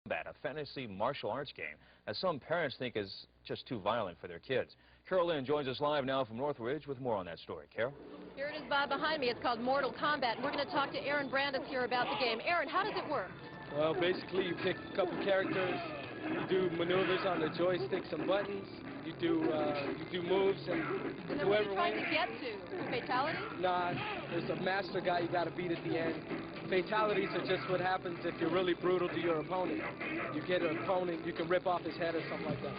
Kombat, a fantasy martial arts game that some parents think is just too violent for their kids. Carol Lynn joins us live now from Northridge with more on that story. Carol? Here it is, Bob, behind me. It's called Mortal Kombat. We're going to talk to Aaron Brandis here about the game. Aaron, how does it work? Well, basically, you pick a couple characters, you do maneuvers on the joysticks and buttons, you do moves, and then what are you trying to get to? Fatalities? Nah, there's a master guy you got to beat at the end. Fatalities are just what happens if you're really brutal to your opponent. You get an opponent, you can rip off his head or something like that.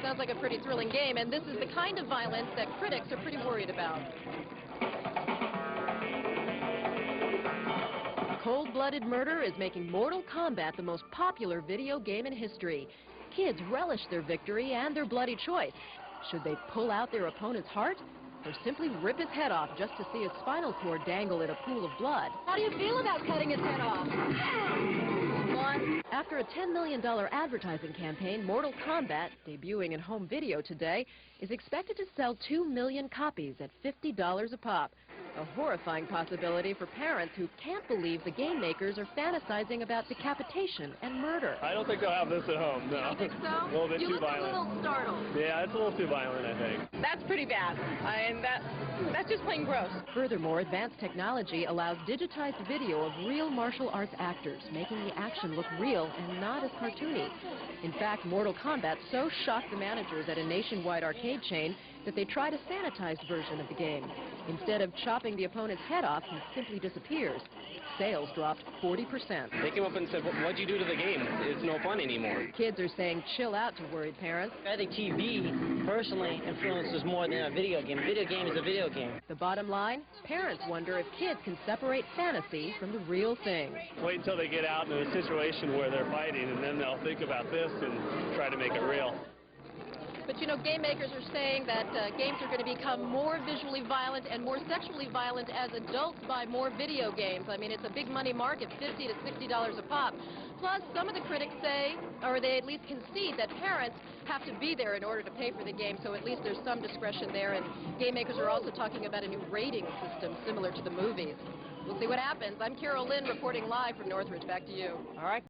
Sounds like a pretty thrilling game, and this is the kind of violence that critics are pretty worried about. Cold-blooded murder is making Mortal Kombat the most popular video game in history. Kids relish their victory and their bloody choice. Should they pull out their opponent's heart, or simply rip his head off just to see his spinal cord dangle in a pool of blood? How do you feel about cutting his head off? After a $10 million advertising campaign, Mortal Kombat, debuting in home video today, is expected to sell 2 million copies at $50 a pop. A horrifying possibility for parents who can't believe the game makers are fantasizing about decapitation and murder. I don't think they'll have this at home, no. You don't think so? A little bit too violent. You look a little startled. Yeah, it's a little too violent, I think. That's pretty bad. And that's just plain gross. Furthermore, advanced technology allows digitized video of real martial arts actors, making the action look real and not as cartoony. In fact, Mortal Kombat so shocked the managers at a nationwide arcade chain that they tried a sanitized version of the game. Instead of chopping the opponent's head off, he simply disappears. Sales dropped 40%. They came up and said, what'd you do to the game? It's no fun anymore. Kids are saying chill out to worried parents. I think TV personally influences more than a video game. A video game is a video game. The bottom line, parents wonder if kids can separate fantasy from the real thing. Wait until they get out in a situation where they're fighting, and then they'll think about this and try to make it real. But, you know, game makers are saying that games are going to become more visually violent and more sexually violent as adults buy more video games. I mean, it's a big money market, $50 to $60 a pop. Plus, some of the critics say, or they at least concede, that parents have to be there in order to pay for the game, so at least there's some discretion there. And game makers are also talking about a new rating system similar to the movies. We'll see what happens. I'm Carol Lynn reporting live from Northridge. Back to you. All right.